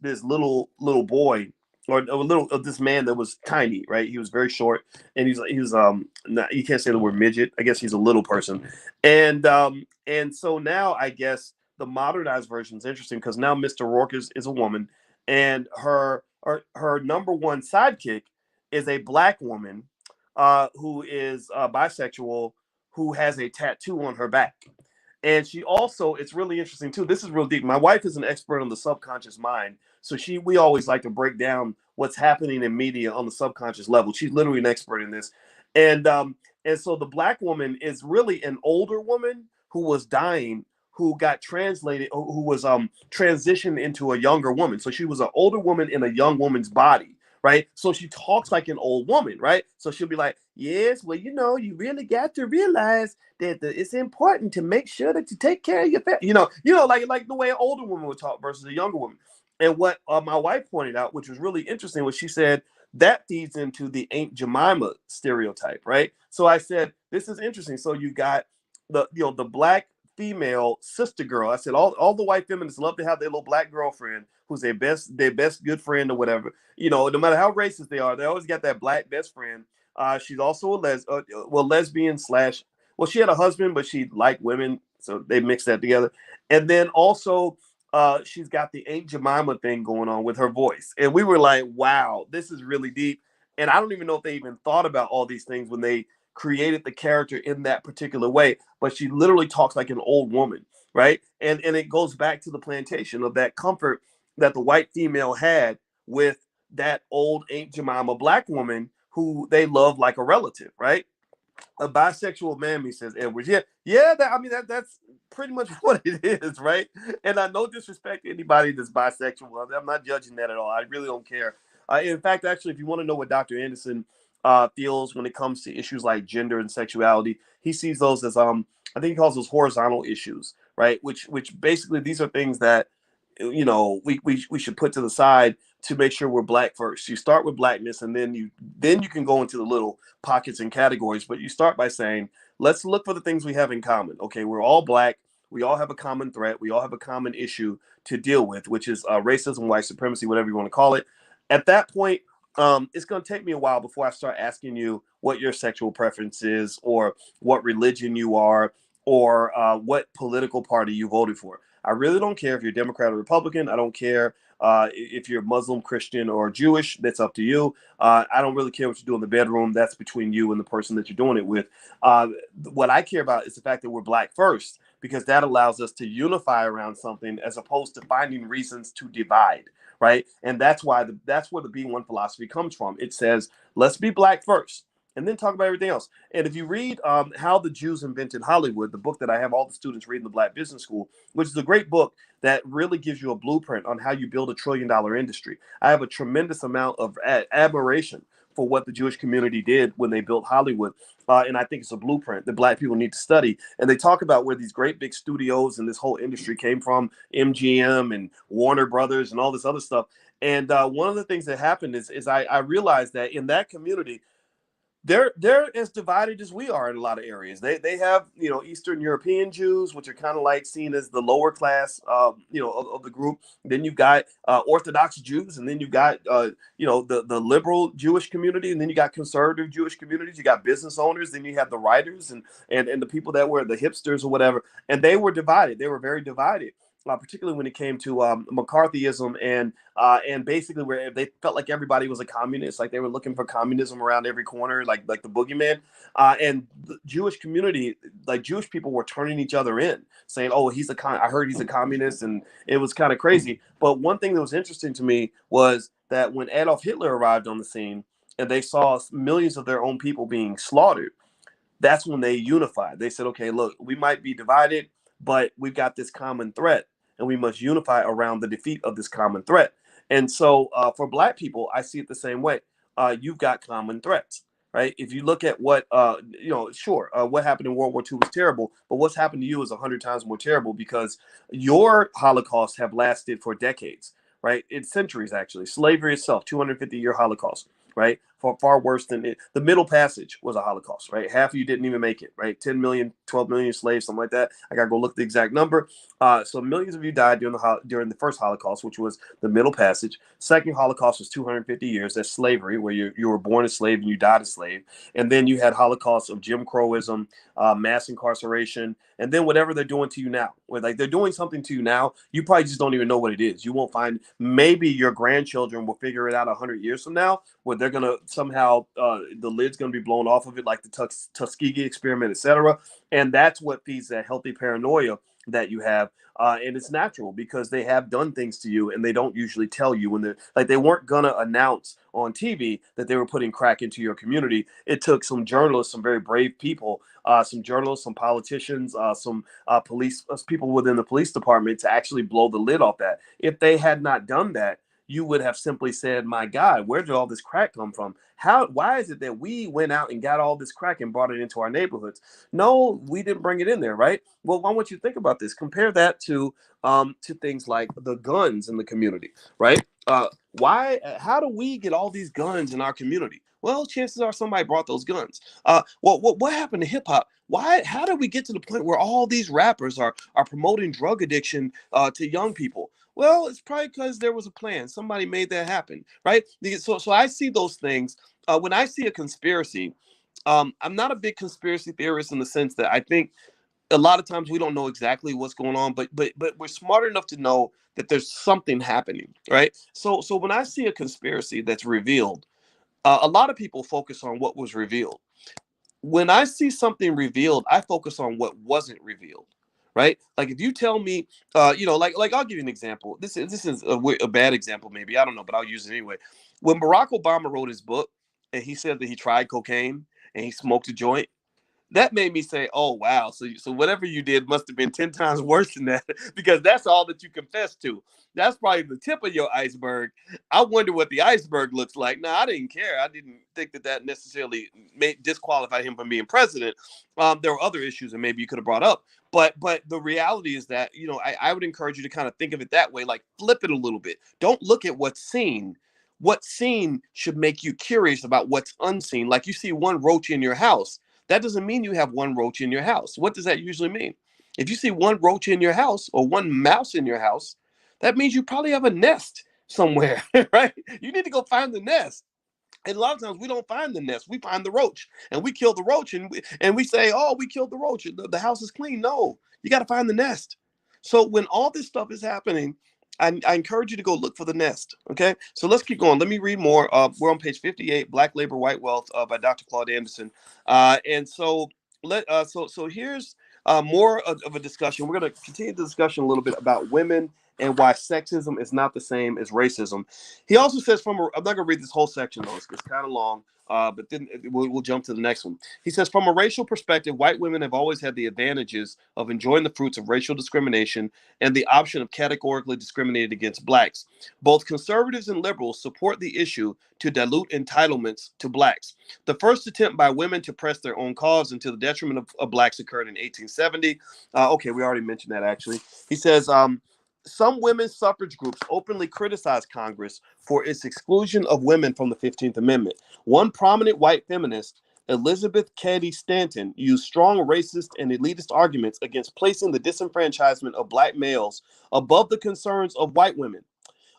this little boy, or a little of this man that was tiny, right? He was very short, and he was not, you can't say the word midget. I guess he's a little person, and so now I guess the modernized version is interesting because now Mr. Rourke is a woman, and her number one sidekick is a black woman, who is bisexual, who has a tattoo on her back. And she also, it's really interesting too. This is real deep. My wife is an expert on the subconscious mind. So we always like to break down what's happening in media on the subconscious level. She's literally an expert in this. And so the black woman is really an older woman who was dying, who got translated, who was transitioned into a younger woman. So she was an older woman in a young woman's body, right? So she talks like an old woman, right? So she'll be like, yes, well, you really got to realize that it's important to make sure that you take care of your family. Like the way an older woman would talk versus a younger woman. And what my wife pointed out, which was really interesting, was she said that feeds into the Aunt Jemima stereotype, right? So I said, this is interesting. So you got the black female sister girl. I said all the white feminists love to have their little black girlfriend who's their best good friend or whatever. No matter how racist they are, they always got that black best friend. She's also a lesbian slash. Well, she had a husband, but she liked women, so they mixed that together. And then also, she's got the Aunt Jemima thing going on with her voice, and we were like, "Wow, this is really deep." And I don't even know if they even thought about all these things when they created the character in that particular way. But she literally talks like an old woman, right? And it goes back to the plantation of that comfort that the white female had with that old Aunt Jemima black woman who they love like a relative, right? A bisexual mammy, says Edwards. Yeah. That's pretty much what it is, right? And I no disrespect to anybody that's bisexual. I'm not judging that at all. I really don't care. In fact, actually, if you want to know what Dr. Anderson feels when it comes to issues like gender and sexuality, he sees those as I think he calls those horizontal issues, right? Which basically these are things that we should put to the side to make sure we're black first. You start with blackness, and then you can go into the little pockets and categories. But you start by saying, let's look for the things we have in common. Okay, we're all black. We all have a common threat. We all have a common issue to deal with, which is racism, white supremacy, whatever you want to call it. At that point, it's going to take me a while before I start asking you what your sexual preference is, or what religion you are, or what political party you voted for. I really don't care if you're Democrat or Republican. I don't care if you're Muslim, Christian, or Jewish. That's up to you. I don't really care what you do in the bedroom. That's between you and the person that you're doing it with. What I care about is the fact that we're black first, because that allows us to unify around something as opposed to finding reasons to divide, right? And that's where the B1 philosophy comes from. It says, let's be black first, and then talk about everything else. And if you read How the Jews Invented Hollywood, the book that I have all the students read in the Black Business School, which is a great book that really gives you a blueprint on how you build $1 trillion industry. I have a tremendous amount of admiration for what the Jewish community did when they built Hollywood. And I think it's a blueprint that black people need to study. And they talk about where these great big studios and this whole industry came from, MGM and Warner Brothers and all this other stuff. And one of the things that happened is I realized that in that community, they're as divided as we are in a lot of areas. They have Eastern European Jews, which are kind of like seen as the lower class of the group. Then you've got Orthodox Jews, and then you've got the liberal Jewish community, and then you got conservative Jewish communities. You got business owners, then you have the writers and the people that were the hipsters or whatever. And they were divided. They were very divided. Particularly when it came to McCarthyism and basically where they felt like everybody was a communist, like they were looking for communism around every corner, like the boogeyman. And the Jewish community, like Jewish people, were turning each other in, saying, "Oh, I heard he's a communist," and it was kind of crazy. But one thing that was interesting to me was that when Adolf Hitler arrived on the scene and they saw millions of their own people being slaughtered, that's when they unified. They said, "Okay, look, we might be divided, but we've got this common threat, and we must unify around the defeat of this common threat." And so for black people, I see it the same way. You've got common threats, right? If you look at what, what happened in World War II was terrible, but what's happened to you is 100 times more terrible because your Holocaust have lasted for decades, right? It's centuries, actually. Slavery itself, 250-year Holocaust, right? far worse than it. The Middle Passage was a Holocaust, right? Half of you didn't even make it, right? 10 million, 12 million slaves, something like that. I gotta go look at the exact number. So millions of you died during the first Holocaust, which was the Middle Passage. Second Holocaust was 250 years. That's slavery, where you were born a slave and you died a slave. And then you had Holocaust of Jim Crowism, mass incarceration, and then whatever they're doing to you now. Where like they're doing something to you now, you probably just don't even know what it is. You won't find. Maybe your grandchildren will figure it out 100 years from now, where they're gonna somehow the lid's gonna be blown off of it, like the Tuskegee experiment, etc. And that's what feeds that healthy paranoia that you have. And it's natural because they have done things to you and they don't usually tell you when they're like, they weren't going to announce on TV that they were putting crack into your community. It took some journalists, some very brave people, some journalists, some politicians, some police people within the police department to actually blow the lid off that. If they had not done that, you would have simply said, my God, where did all this crack come from? Why is it that we went out and got all this crack and brought it into our neighborhoods? No, we didn't bring it in there, right? Well, why don't you think about this? Compare that to things like the guns in the community, right? How do we get all these guns in our community? Well, chances are somebody brought those guns. What happened to hip hop? How did we get to the point where all these rappers are promoting drug addiction to young people? Well, it's probably because there was a plan. Somebody made that happen, right? So I see those things. When I see a conspiracy, I'm not a big conspiracy theorist in the sense that I think a lot of times we don't know exactly what's going on, but we're smart enough to know that there's something happening, right? So when I see a conspiracy that's revealed, a lot of people focus on what was revealed. When I see something revealed, I focus on what wasn't revealed, right? Like if you tell me, like I'll give you an example. This is a bad example, maybe, I don't know, but I'll use it anyway. When Barack Obama wrote his book and he said that he tried cocaine and he smoked a joint, that made me say, "Oh wow, so whatever you did must have been 10 times worse than that," because that's all that you confessed to. That's probably the tip of your iceberg. I wonder what the iceberg looks like. Now, I didn't care. I didn't think that necessarily disqualified him from being president. There were other issues that maybe you could have brought up, but the reality is that I would encourage you to kind of think of it that way, like flip it a little bit. Don't look at what's seen. What's seen should make you curious about what's unseen. Like you see one roach in your house, that doesn't mean you have one roach in your house. What does that usually mean? If you see one roach in your house or one mouse in your house, that means you probably have a nest somewhere, right? You need to go find the nest. And a lot of times we don't find the nest. We find the roach and we kill the roach and we say, oh, we killed the roach. The house is clean. No, you got to find the nest. So when all this stuff is happening, I encourage you to go look for the nest. Okay, so let's keep going. Let me read more. We're on page 58, Black Labor, White Wealth by Dr. Claud Anderson. And so so here's more of a discussion. We're going to continue the discussion a little bit about women and why sexism is not the same as racism. He also says I'm not going to read this whole section though. It's kind of long. But then we'll jump to the next one. He says, from a racial perspective, white women have always had the advantages of enjoying the fruits of racial discrimination and the option of categorically discriminating against blacks. Both conservatives and liberals support the issue to dilute entitlements to blacks. The first attempt by women to press their own cause into the detriment of blacks occurred in 1870. Okay, we already mentioned that actually. He says, some women's suffrage groups openly criticized Congress for its exclusion of women from the 15th Amendment. One prominent white feminist, Elizabeth Cady Stanton, used strong racist and elitist arguments against placing the disenfranchisement of black males above the concerns of white women.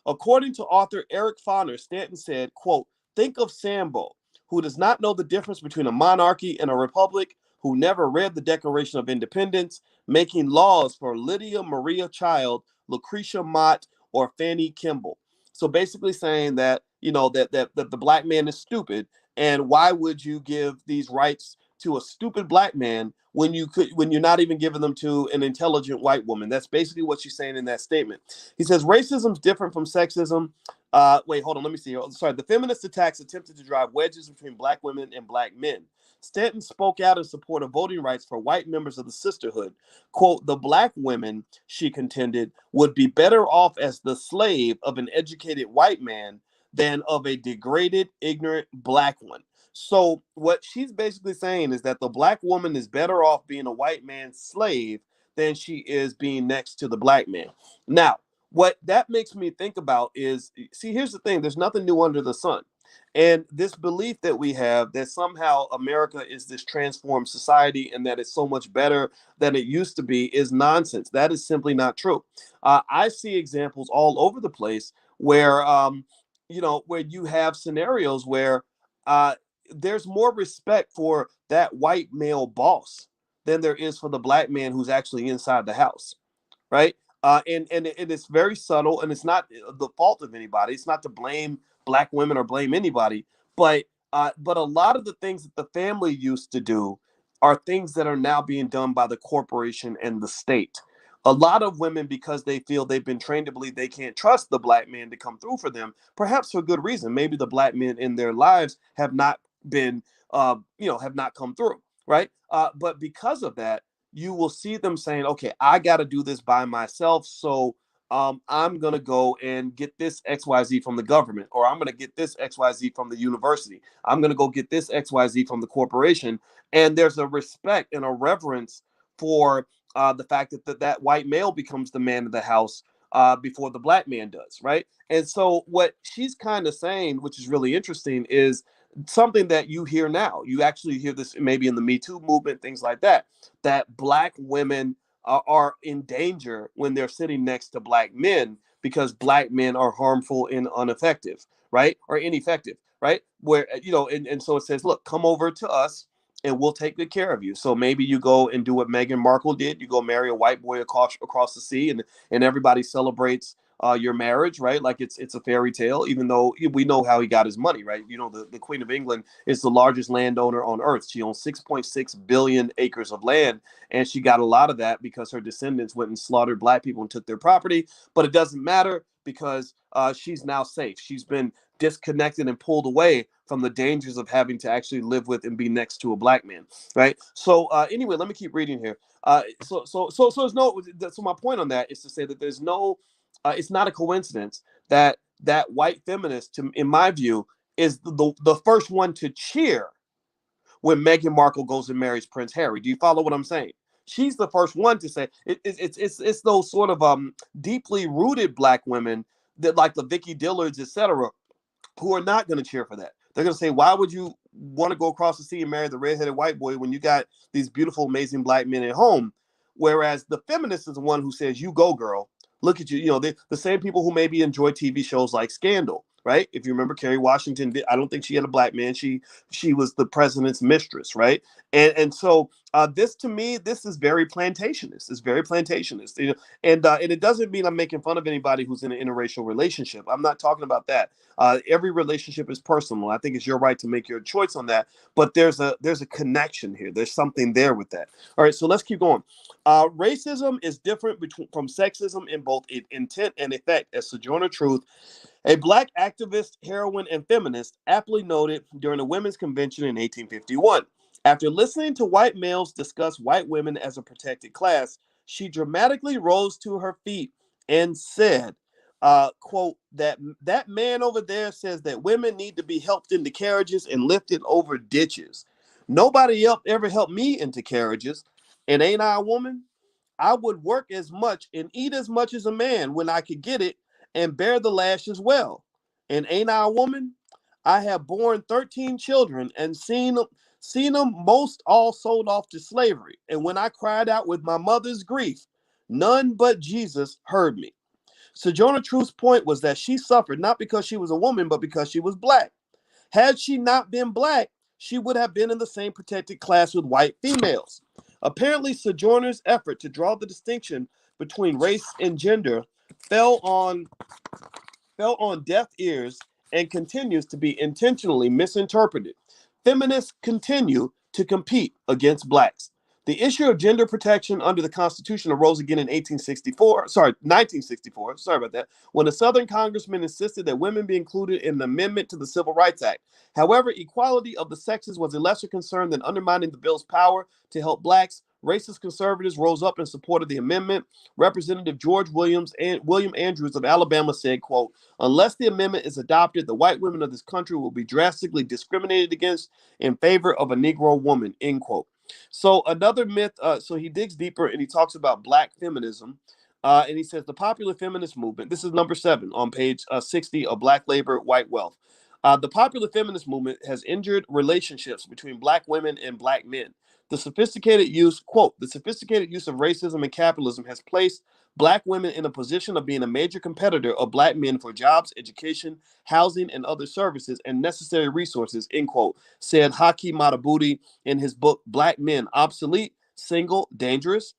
According to author Eric Foner, Stanton said, quote, think of Sambo, who does not know the difference between a monarchy and a republic, who never read the Declaration of Independence, making laws for Lydia Maria Child, Lucretia Mott, or Fanny Kimball. So basically saying that, that the black man is stupid. And why would you give these rights to a stupid black man when you're not even giving them to an intelligent white woman? That's basically what she's saying in that statement. He says racism is different from sexism. Wait, hold on. Let me see. Sorry. The feminist attacks attempted to drive wedges between black women and black men. Stanton spoke out in support of voting rights for white members of the sisterhood. Quote, the black women, she contended, would be better off as the slave of an educated white man than of a degraded, ignorant black one. So what she's basically saying is that the black woman is better off being a white man's slave than she is being next to the black man. Now, what that makes me think about is, see, here's the thing. There's nothing new under the sun. And this belief that we have that somehow America is this transformed society and that it's so much better than it used to be is nonsense. That is simply not true. I see examples all over the place where, where you have scenarios where uh, there's more respect for that white male boss than there is for the black man who's actually inside the house, right? And it's very subtle, and it's not the fault of anybody. It's not to blame black women or blame anybody, but a lot of the things that the family used to do are things that are now being done by the corporation and the state. A lot of women, because they feel they've been trained to believe they can't trust the black man to come through for them, perhaps for good reason. Maybe the black men in their lives have not been, have not come through, right? But because of that, you will see them saying, okay, I got to do this by myself. So I'm going to go and get this XYZ from the government, or I'm going to get this XYZ from the university. I'm going to go get this XYZ from the corporation. And there's a respect and a reverence for the fact that white male becomes the man of the house before the black man does, right? And so what she's kind of saying, which is really interesting, is something that you hear now. You actually hear this maybe in the Me Too movement, things like that, that black women are in danger when they're sitting next to black men because black men are harmful and ineffective, right? Or ineffective, right? Where, and so it says, look, come over to us and we'll take good care of you. So maybe you go and do what Meghan Markle did. You go marry a white boy across the sea, and everybody celebrates your marriage, right? Like it's a fairy tale, even though we know how he got his money, right? The Queen of England is the largest landowner on earth. She owns 6.6 billion acres of land, and she got a lot of that because her descendants went and slaughtered black people and took their property. But it doesn't matter because she's now safe. She's been disconnected and pulled away from the dangers of having to actually live with and be next to a black man, right? So anyway, let me keep reading here. So there's no. So my point on that is to say that there's no. It's not a coincidence that white feminist, in my view, is the first one to cheer when Meghan Markle goes and marries Prince Harry. Do you follow what I'm saying? She's the first one to say it's those sort of deeply rooted black women that like the Vicky Dillards, etc., who are not going to cheer for that. They're going to say, why would you want to go across the sea and marry the redheaded white boy when you got these beautiful, amazing black men at home? Whereas the feminist is the one who says, you go, girl. Look at you. The same people who maybe enjoy TV shows like Scandal, right? If you remember, Kerry Washington, I don't think she had a black man. She was the president's mistress, right? And so this, to me, this is very plantationist. It's very plantationist. And it doesn't mean I'm making fun of anybody who's in an interracial relationship. I'm not talking about that. Every relationship is personal. I think it's your right to make your choice on that. But there's a connection here. There's something there with that. All right, so let's keep going. Racism is different from sexism in both intent and effect, as Sojourner Truth, a black activist, heroine, and feminist, aptly noted during the Women's Convention in 1851. After listening to white males discuss white women as a protected class, she dramatically rose to her feet and said, quote, that man over there says that women need to be helped into carriages and lifted over ditches. Nobody else ever helped me into carriages. And ain't I a woman? I would work as much and eat as much as a man when I could get it and bear the lash as well. And ain't I a woman? I have borne 13 children and seen them most all sold off to slavery. And when I cried out with my mother's grief, none but Jesus heard me. Sojourner Truth's point was that she suffered not because she was a woman, but because she was black. Had she not been black, she would have been in the same protected class with white females. Apparently, Sojourner's effort to draw the distinction between race and gender fell on deaf ears and continues to be intentionally misinterpreted. Feminists continue to compete against blacks. The issue of gender protection under the Constitution arose again in 1964, sorry about that, when a Southern congressman insisted that women be included in an amendment to the Civil Rights Act. However, equality of the sexes was a lesser concern than undermining the bill's power to help blacks. Racist conservatives rose up in support of the amendment. Representative George William Andrews of Alabama said, quote, unless the amendment is adopted, the white women of this country will be drastically discriminated against in favor of a Negro woman, end quote. So another myth, so he digs deeper and he talks about black feminism. And he says the popular feminist movement, this is number 7 on page 60 of Black Labor, White Wealth. The popular feminist movement has injured relationships between black women and black men. The sophisticated use of racism and capitalism has placed black women in a position of being a major competitor of black men for jobs, education, housing, and other services and necessary resources, end quote, said Haki Madhubuti in his book, Black Men, Obsolete, Single, Dangerous.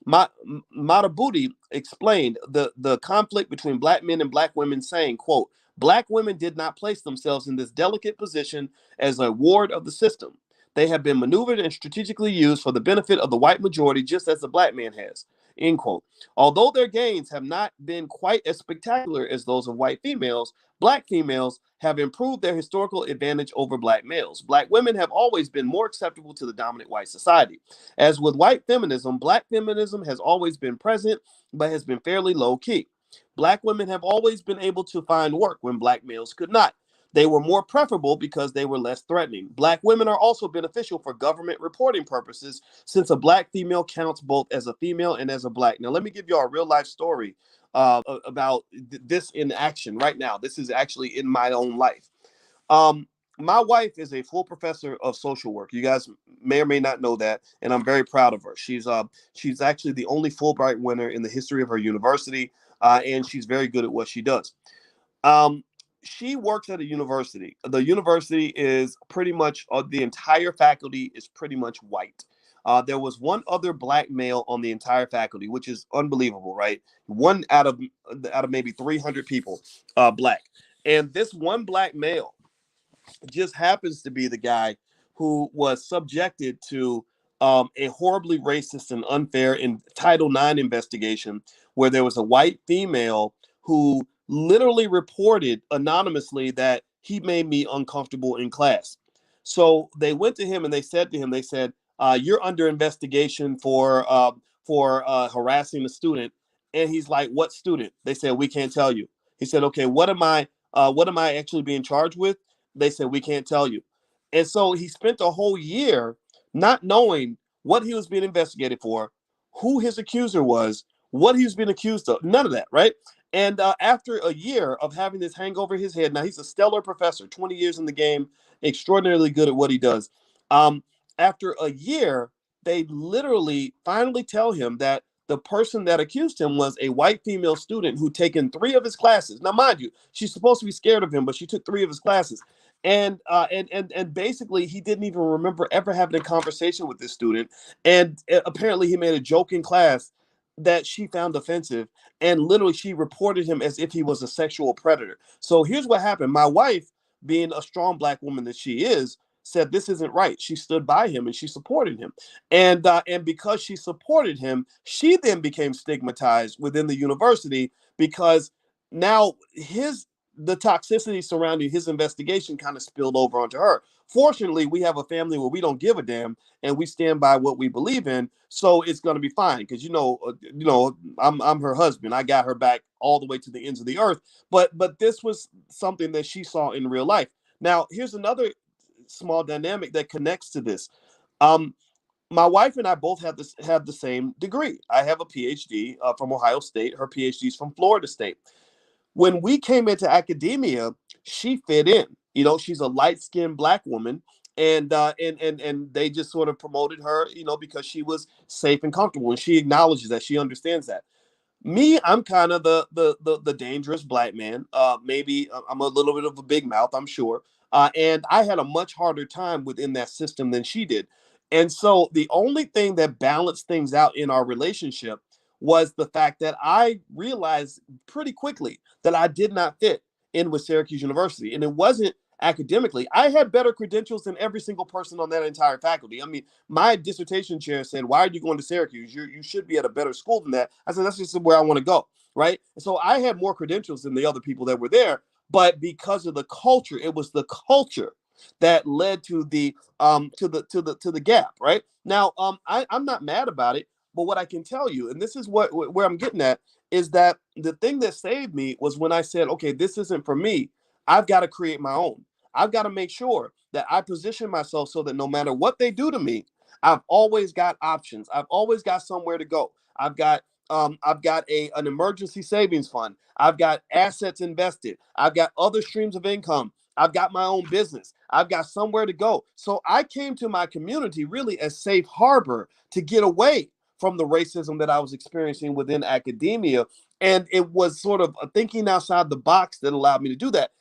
Madhubuti explained the conflict between black men and black women, saying, quote, black women did not place themselves in this delicate position as a ward of the system. They have been maneuvered and strategically used for the benefit of the white majority, just as the black man has. End quote. Although their gains have not been quite as spectacular as those of white females, black females have improved their historical advantage over black males. Black women have always been more acceptable to the dominant white society. As with white feminism, black feminism has always been present, but has been fairly low key. Black women have always been able to find work when black males could not. They were more preferable because they were less threatening. Black women are also beneficial for government reporting purposes since a black female counts both as a female and as a black. Now, let me give you a real life story about this in action right now. This is actually in my own life. Um, my wife is a full professor of social work. You guys may or may not know that, and I'm very proud of her. She's actually the only Fulbright winner in the history of her university, and she's very good at what she does. Um, she works at a university. The university is pretty much the entire faculty is pretty much white. There was one other black male on the entire faculty, which is unbelievable, right? One out of maybe 300 people, black, and this one black male just happens to be the guy who was subjected to a horribly racist and unfair in Title IX investigation, where there was a white female who literally reported anonymously that he made me uncomfortable in class. So they went to him and they said to him, they said, "You're under investigation for harassing a student." And he's like, "What student?" They said, "We can't tell you." He said, "Okay, what am I actually being charged with?" They said, "We can't tell you." And so he spent a whole year not knowing what he was being investigated for, who his accuser was, what he was being accused of, none of that, right? And after a year of having this hang over his head, now he's a stellar professor, 20 years in the game, extraordinarily good at what he does. Um, After a year, they literally finally tell him that the person that accused him was a white female student who taken 3 of his classes. Now, mind you, she's supposed to be scared of him, but she took 3 of his classes. And basically, he didn't even remember ever having a conversation with this student. And apparently, he made a joke in class that she found offensive, and literally, she reported him as if he was a sexual predator. So here's what happened: my wife, being a strong black woman that she is, said this isn't right. She stood by him and she supported him, and because she supported him, she then became stigmatized within the university because now his the toxicity surrounding his investigation kind of spilled over onto her. Fortunately, we have a family where we don't give a damn and we stand by what we believe in, so it's going to be fine because I'm her husband. I got her back all the way to the ends of the earth. But this was something that she saw in real life. Now, here's another small dynamic that connects to this. Um, my wife and I both have the same degree. I have a PhD from Ohio State. Her PhD is from Florida State. When we came into academia, she fit in. You know, she's a light-skinned black woman, and they just sort of promoted her, because she was safe and comfortable, and she acknowledges that, she understands that. Me, I'm kind of the dangerous black man. Maybe I'm a little bit of a big mouth, I'm sure. And I had a much harder time within that system than she did. And so the only thing that balanced things out in our relationship was the fact that I realized pretty quickly that I did not fit in with Syracuse University. And it wasn't academically. I had better credentials than every single person on that entire faculty. I mean, my dissertation chair said, "Why are you going to Syracuse? You should be at a better school than that." I said, "That's just where I want to go." Right. So I had more credentials than the other people that were there. But because of the culture, it was the culture that led to the gap. Right. Now, I'm not mad about it. But what I can tell you, and this is where I'm getting at, is that the thing that saved me was when I said, "Okay, this isn't for me. I've got to create my own. I've got to make sure that I position myself so that no matter what they do to me, I've always got options. I've always got somewhere to go. I've got an emergency savings fund. I've got assets invested. I've got other streams of income. I've got my own business. I've got somewhere to go. So I came to my community really as safe harbor to get away from the racism that I was experiencing within academia. And it was sort of a thinking outside the box that allowed me to do that.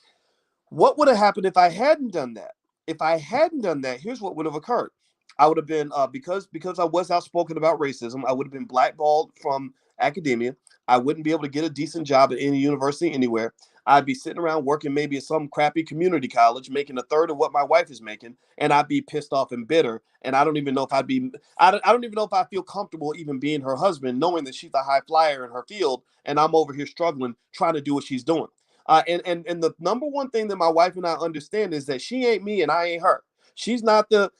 What would have happened if I hadn't done that? If I hadn't done that, here's what would have occurred. I would have been because I was outspoken about racism. I would have been blackballed from academia. I wouldn't be able to get a decent job at any university anywhere. I'd be sitting around working maybe at some crappy community college, making a third of what my wife is making, and I'd be pissed off and bitter. And I don't even know if I'd be. I don't even know if I feel comfortable even being her husband, knowing that she's a high flyer in her field, and I'm over here struggling trying to do what she's doing. And the number one thing that my wife and I understand is that she ain't me and I ain't her. She's not the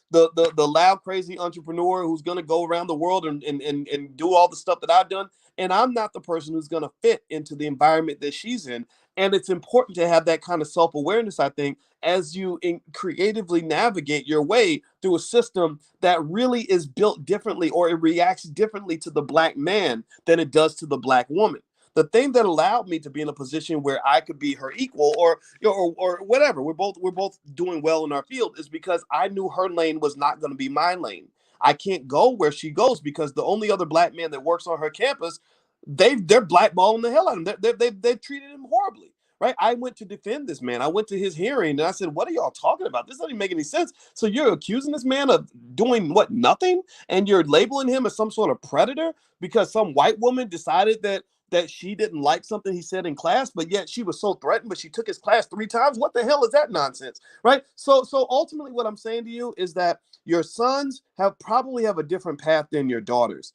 loud, crazy entrepreneur who's gonna go around the world and do all the stuff that I've done. And I'm not the person who's gonna fit into the environment that she's in. And it's important to have that kind of self-awareness, I think, as you creatively navigate your way through a system that really is built differently, or it reacts differently to the black man than it does to the black woman. The thing that allowed me to be in a position where I could be her equal, or or whatever, we're both doing well in our field, is because I knew her lane was not going to be my lane. I can't go where she goes because the only other black man that works on her campus, they're blackballing the hell out of him. They've treated him horribly. Right. I went to defend this man. I went to his hearing and I said, "What are y'all talking about? This doesn't even make any sense." So you're accusing this man of doing what? Nothing. And you're labeling him as some sort of predator because some white woman decided that she didn't like something he said in class, but yet she was so threatened, but she took his class 3 times. What the hell is that nonsense? Right. So ultimately what I'm saying to you is that your sons probably have a different path than your daughters.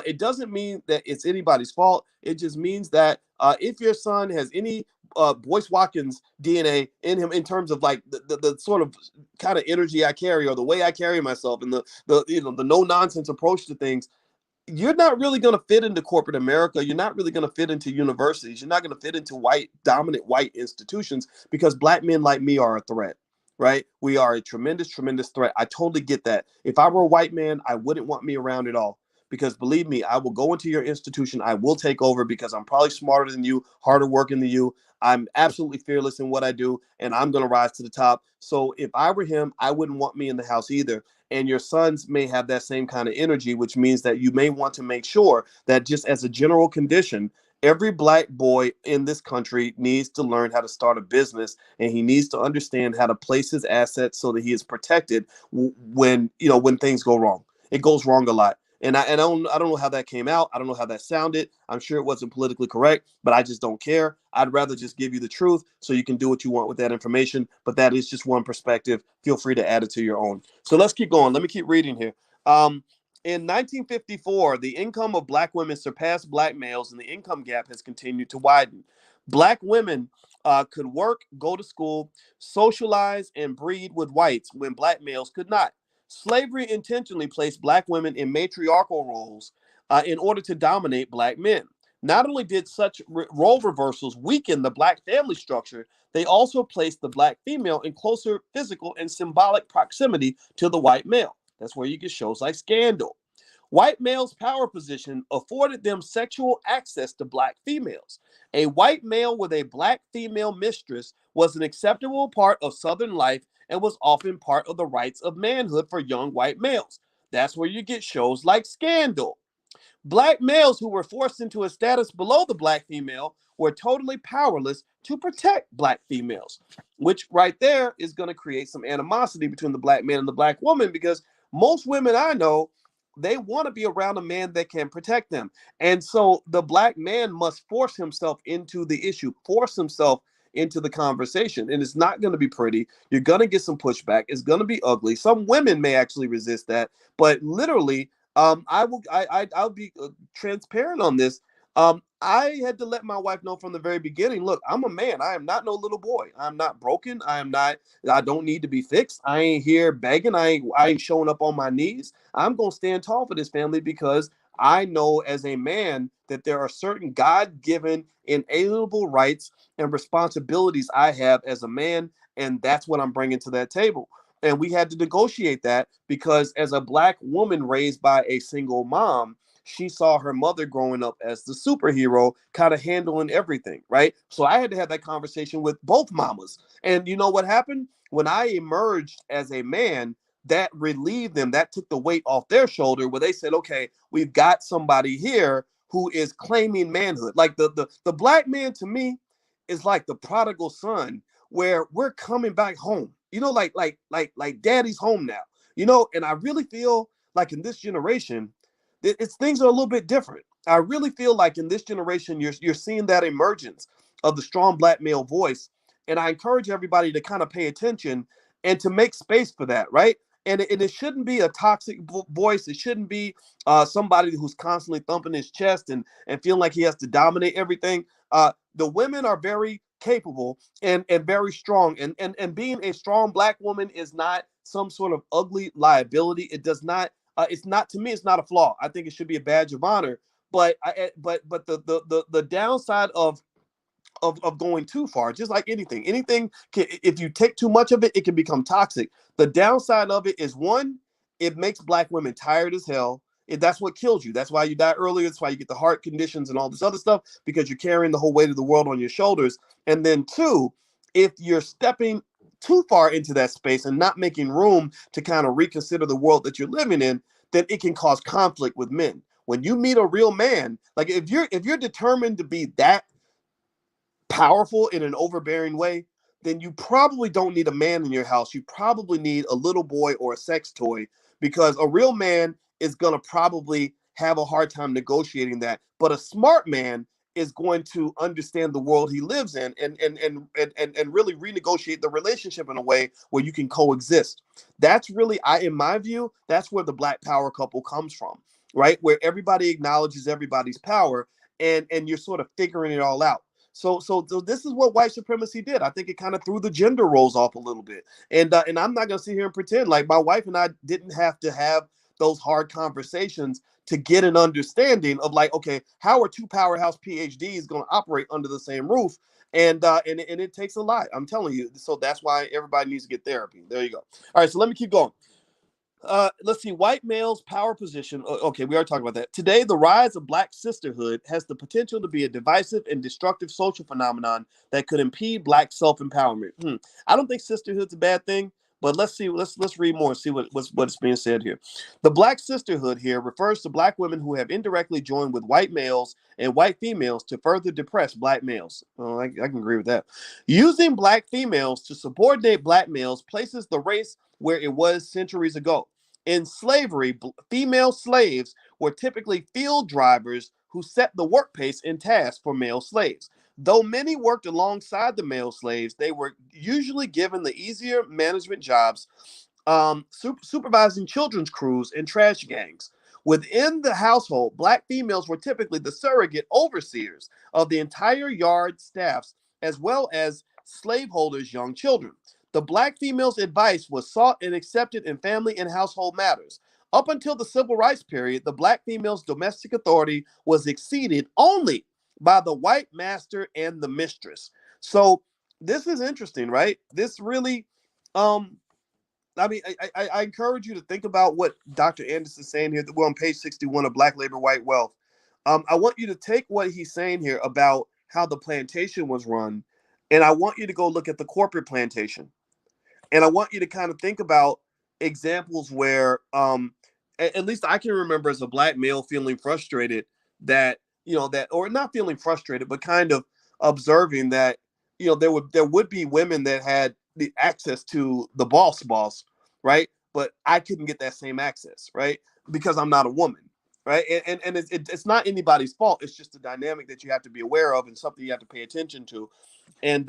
It doesn't mean that it's anybody's fault. It just means that if your son has any Boyce Watkins DNA in him, in terms of like the sort of kind of energy I carry, or the way I carry myself, and the no nonsense approach to things, you're not really going to fit into corporate America. You're not really going to fit into universities. You're not going to fit into dominant white institutions, because black men like me are a threat, right? We are a tremendous, tremendous threat. I totally get that. If I were a white man, I wouldn't want me around at all, because believe me, I will go into your institution. I will take over because I'm probably smarter than you, harder working than you. I'm absolutely fearless in what I do, and I'm going to rise to the top. So if I were him, I wouldn't want me in the house either. And your sons may have that same kind of energy, which means that you may want to make sure that, just as a general condition, every black boy in this country needs to learn how to start a business, and he needs to understand how to place his assets so that he is protected when things go wrong. It goes wrong a lot. And I don't know how that came out. I don't know how that sounded. I'm sure it wasn't politically correct, but I just don't care. I'd rather just give you the truth so you can do what you want with that information. But that is just one perspective. Feel free to add it to your own. So let's keep going. Let me keep reading here. In 1954, the income of black women surpassed black males, and the income gap has continued to widen. Black women could work, go to school, socialize, and breed with whites when black males could not. Slavery intentionally placed black women in matriarchal roles in order to dominate black men. Not only did such role reversals weaken the black family structure, they also placed the black female in closer physical and symbolic proximity to the white male. That's where you get shows like Scandal. White males' power position afforded them sexual access to black females. A white male with a black female mistress was an acceptable part of Southern life and was often part of the rites of manhood for young white males. That's where you get shows like Scandal. Black males who were forced into a status below the black female were totally powerless to protect black females, which right there is going to create some animosity between the black man and the black woman, because most women I know, they want to be around a man that can protect them. And so the black man must force himself into the issue, force himself into the conversation. And it's not going to be pretty. You're going to get some pushback. It's going to be ugly. Some women may actually resist that, but literally, I'll be transparent on this. I had to let my wife know from the very beginning, look, I'm a man. I am not no little boy. I'm not broken. I don't need to be fixed. I ain't here begging. I ain't showing up on my knees. I'm going to stand tall for this family, because I know as a man that there are certain God-given inalienable rights and responsibilities I have as a man. And that's what I'm bringing to that table. And we had to negotiate that, because as a black woman raised by a single mom, she saw her mother growing up as the superhero, kind of handling everything, right? So I had to have that conversation with both mamas. And you know what happened? When I emerged as a man, that relieved them, that took the weight off their shoulder, where they said, okay, we've got somebody here who is claiming manhood. Like the black man to me is like the prodigal son, where we're coming back home. You know, like daddy's home now. You know, and I really feel like in this generation, it's things are a little bit different. I really feel like in this generation, you're seeing that emergence of the strong black male voice, and I encourage everybody to kind of pay attention and to make space for that, right? And it shouldn't be a toxic voice. It shouldn't be somebody who's constantly thumping his chest and feeling like he has to dominate everything. The women are very capable and very strong, and being a strong black woman is not some sort of ugly liability. It does not. It's not, to me. It's not a flaw. I think it should be a badge of honor. But the downside of going too far, just like anything can, if you take too much of it, it can become toxic. The downside of it is, one, it makes black women tired as hell. That's what kills you. That's why you die earlier. That's why you get the heart conditions and all this other stuff, because you're carrying the whole weight of the world on your shoulders. And then two, if you're stepping too far into that space and not making room to kind of reconsider the world that you're living in, then it can cause conflict with men. When you meet a real man, like if you're determined to be that powerful in an overbearing way, then you probably don't need a man in your house. You probably need a little boy or a sex toy, because a real man is going to probably have a hard time negotiating that. But a smart man is going to understand the world he lives in and really renegotiate the relationship in a way where you can coexist. That's really, in my view, that's where the black power couple comes from, right? Where everybody acknowledges everybody's power, and you're sort of figuring it all out. So this is what white supremacy did. I think it kind of threw the gender roles off a little bit. And I'm not gonna sit here and pretend like my wife and I didn't have to have those hard conversations to get an understanding of, like, okay, how are two powerhouse PhDs going to operate under the same roof? And it takes a lot. I'm telling you. So that's why everybody needs to get therapy. There you go. All right, so let me keep going. Let's see. White males' power position. Okay, we already talked about that. Today, the rise of black sisterhood has the potential to be a divisive and destructive social phenomenon that could impede black self-empowerment. I don't think sisterhood's a bad thing, but let's see. Let's read more and see what's being said here. The black sisterhood here refers to black women who have indirectly joined with white males and white females to further depress black males. Oh, I can agree with that. Using black females to subordinate black males places the race where it was centuries ago. In slavery, female slaves were typically field drivers who set the work pace and tasks for male slaves. Though many worked alongside the male slaves, they were usually given the easier management jobs, supervising children's crews and trash gangs. Within the household, black females were typically the surrogate overseers of the entire yard staffs, as well as slaveholders' young children. The black female's advice was sought and accepted in family and household matters. Up until the civil rights period, the black female's domestic authority was exceeded only by the white master and the mistress. So this is interesting, right? This really, I mean, I encourage you to think about what Dr. Anderson is saying here. We're on page 61 of Black Labor, White Wealth. I want you to take what he's saying here about how the plantation was run, and I want you to go look at the corporate plantation. And I want you to kind of think about examples where, at least I can remember as a black male feeling frustrated that, that, or not feeling frustrated, but kind of observing that, there would be women that had the access to the boss, right? But I couldn't get that same access, right? Because I'm not a woman, right? And it's not anybody's fault. It's just a dynamic that you have to be aware of and something you have to pay attention to. And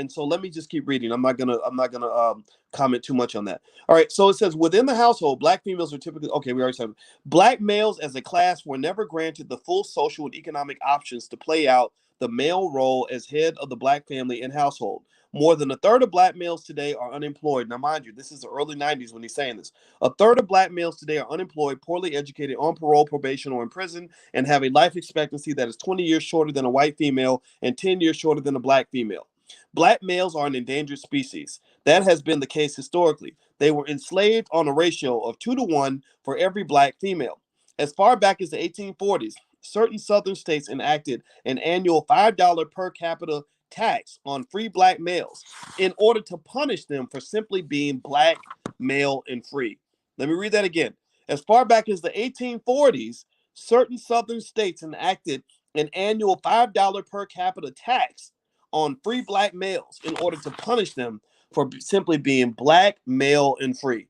so let me just keep reading. I'm not gonna comment too much on that. All right. So it says, within the household, black females are typically, okay, we already said, black males as a class were never granted the full social and economic options to play out the male role as head of the black family and household. More than a third of black males today are unemployed. Now, mind you, this is the early 90s when he's saying this. A third of black males today are unemployed, poorly educated, on parole, probation, or in prison, and have a life expectancy that is 20 years shorter than a white female and 10 years shorter than a black female. Black males are an endangered species. That has been the case historically. They were enslaved on a ratio of 2 to 1 for every black female. As far back as the 1840s, certain southern states enacted an annual $5 per capita tax on free black males in order to punish them for simply being black, male, and free. Let me read that again. As far back as the 1840s, certain southern states enacted an annual $5 per capita tax on free black males in order to punish them for simply being black, male, and free.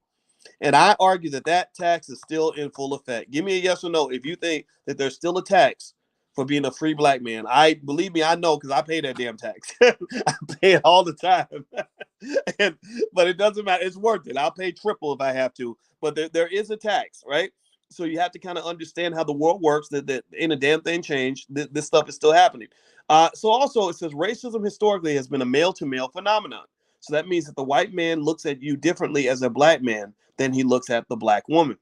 And I argue that that tax is still in full effect. Give me a yes or no if you think that there's still a tax for being a free black man. I believe me, I know because I pay that damn tax. I pay it all the time. But it doesn't matter. It's worth it. I'll pay triple if I have to. But there is a tax, right? So you have to kind of understand how the world works. That ain't a damn thing changed. This stuff is still happening. So also it says racism historically has been a male to male phenomenon. So that means that the white man looks at you differently as a black man than he looks at the black woman.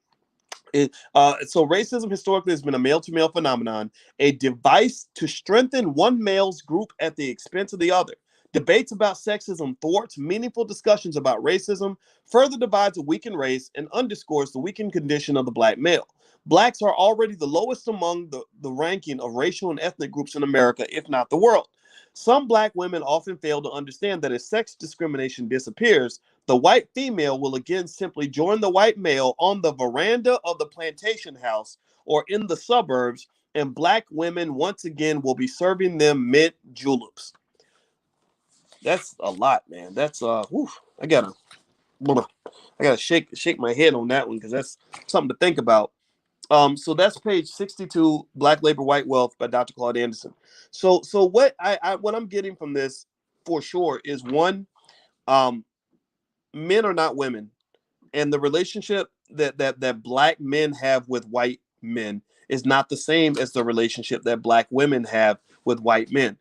So racism historically has been a male to male phenomenon, a device to strengthen one male's group at the expense of the other. Debates about sexism thwarts meaningful discussions about racism, further divides a weakened race, and underscores the weakened condition of the black male. Blacks are already the lowest among the ranking of racial and ethnic groups in America, if not the world. Some black women often fail to understand that as sex discrimination disappears, the white female will again simply join the white male on the veranda of the plantation house or in the suburbs, and black women once again will be serving them mint juleps. That's a lot, man. That's whew, I gotta shake my head on that one because that's something to think about. So that's page 62, Black Labor, White Wealth by Dr. Claud Anderson. So what what I'm getting from this for sure is one, um, men are not women, and the relationship that black men have with white men is not the same as the relationship that black women have with white men.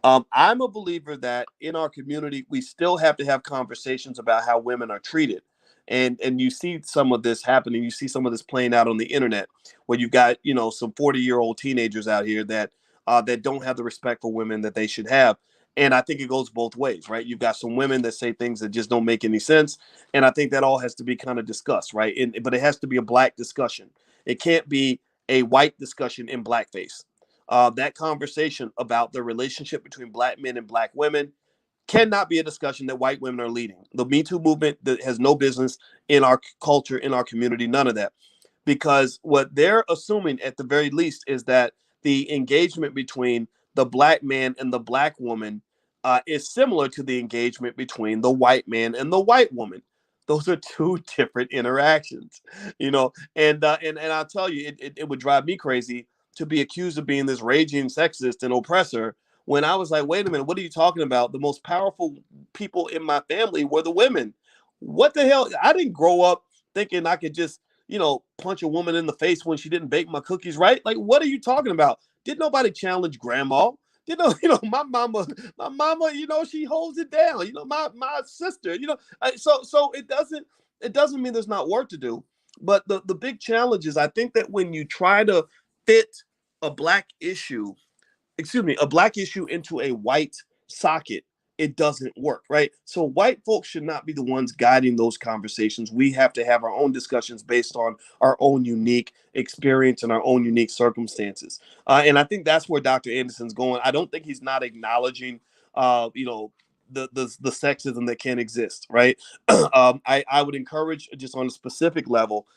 I'm a believer that in our community we still have to have conversations about how women are treated, and you see some of this happening. You see some of this playing out on the internet, where you've got some 40-year-old teenagers out here that don't have the respect for women that they should have. And I think it goes both ways, right? You've got some women that say things that just don't make any sense, and I think that all has to be kind of discussed, right? But it has to be a black discussion. It can't be a white discussion in blackface. That conversation about the relationship between black men and black women cannot be a discussion that white women are leading. The Me Too movement that has no business in our culture, in our community, none of that. Because what they're assuming at the very least is that the engagement between the black man and the black woman is similar to the engagement between the white man and the white woman. Those are two different interactions, and I'll tell you, it would drive me crazy to be accused of being this raging sexist and oppressor when I was like, wait a minute, what are you talking about? The most powerful people in my family were the women. What the hell? I didn't grow up thinking I could just punch a woman in the face when she didn't bake my cookies right. Like, what are you talking about? Did nobody challenge grandma? My mama, she holds it down. My sister, so it doesn't mean there's not work to do. But the big challenge is I think that when you try to fit a black issue a black issue into a white socket, it doesn't work, right? So white folks should not be the ones guiding those conversations. We have to have our own discussions based on our own unique experience and our own unique circumstances. And I think that's where Dr. Anderson's going. I don't think he's not acknowledging, the sexism that can exist, right? I would encourage, just on a specific level,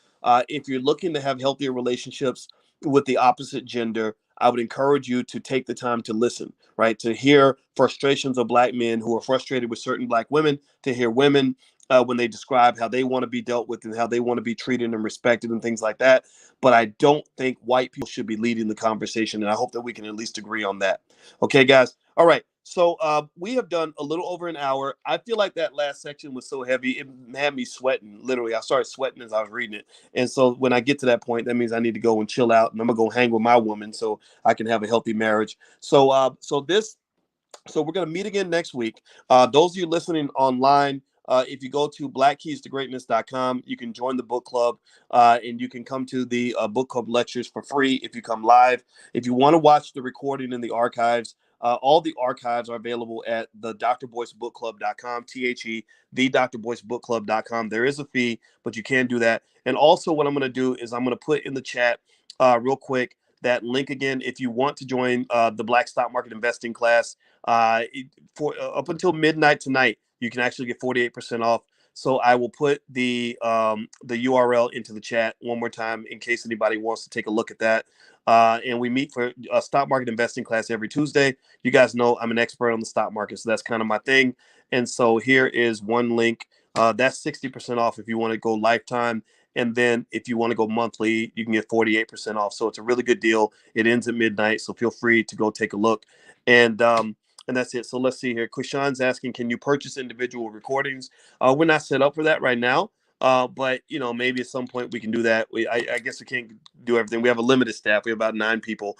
if you're looking to have healthier relationships with the opposite gender, I would encourage you to take the time to listen, right? To hear frustrations of black men who are frustrated with certain black women, to hear women when they describe how they want to be dealt with and how they want to be treated and respected and things like that. But I don't think white people should be leading the conversation. And I hope that we can at least agree on that. Okay, guys. All right. So we have done a little over an hour. I feel like that last section was so heavy. It had me sweating. Literally, I started sweating as I was reading it. And so when I get to that point, that means I need to go and chill out, and I'm gonna go hang with my woman so I can have a healthy marriage. So we're going to meet again next week. Those of you listening online, if you go to blackkeystogreatness.com, you can join the book club, and you can come to the book club lectures for free if you come live. If you want to watch the recording in the archives, all the archives are available at the drboycebookclub.com, the drboycebookclub.com. There is a fee, but you can do that. And also what I'm going to do is I'm going to put in the chat real quick, that link again, if you want to join the Black Stock Market Investing class, for up until midnight tonight, you can actually get 48% off. So I will put the URL into the chat one more time in case anybody wants to take a look at that. And we meet for a stock market investing class every Tuesday. You guys know I'm an expert on the stock market, so that's kind of my thing. And so here is one link. That's 60% off if you want to go lifetime. And then if you want to go monthly, you can get 48% off. So it's a really good deal. It ends at midnight, so feel free to go take a look. And that's it. So let's see here. Krishan's asking, can you purchase individual recordings? We're not set up for that right now. But maybe at some point we can do that. I guess we can't do everything. We have a limited staff. We have about 9 people.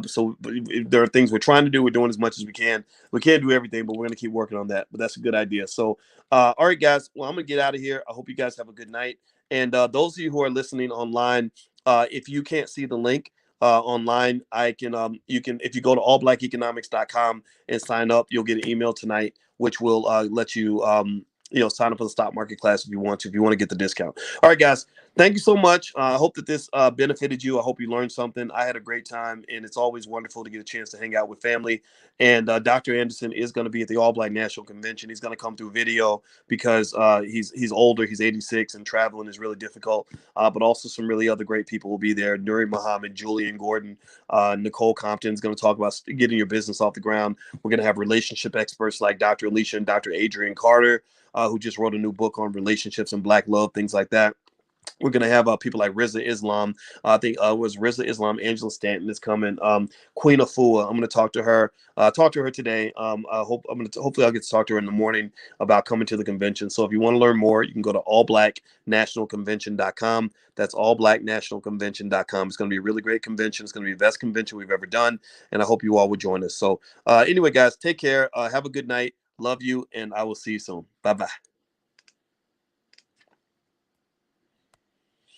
So there are things we're trying to do. We're doing as much as we can. We can't do everything, but we're going to keep working on that. But that's a good idea. So, all right, guys. Well, I'm going to get out of here. I hope you guys have a good night. And those of you who are listening online, if you can't see the link online, you can, if you go to allblackeconomics.com and sign up, you'll get an email tonight, which will let you, sign up for the stock market class if you want to get the discount. All right, guys. Thank you so much. I hope that this benefited you. I hope you learned something. I had a great time, and it's always wonderful to get a chance to hang out with family. And Dr. Anderson is going to be at the All Black National Convention. He's going to come through video because he's older. He's 86, and traveling is really difficult. But also some really other great people will be there. Nuri Muhammad, Julian Gordon, Nicole Compton is going to talk about getting your business off the ground. We're going to have relationship experts like Dr. Alicia and Dr. Adrian Carter, who just wrote a new book on relationships and Black love, things like that. We're going to have people like Rizza Islam. I think it was Rizza Islam. Angela Stanton is coming. Queen Afua. I'm going to talk to her. Today. Hopefully I'll get to talk to her in the morning about coming to the convention. So if you want to learn more, you can go to allblacknationalconvention.com. That's allblacknationalconvention.com. It's going to be a really great convention. It's going to be the best convention we've ever done. And I hope you all will join us. So anyway, guys, take care. Have a good night. Love you. And I will see you soon. Bye-bye.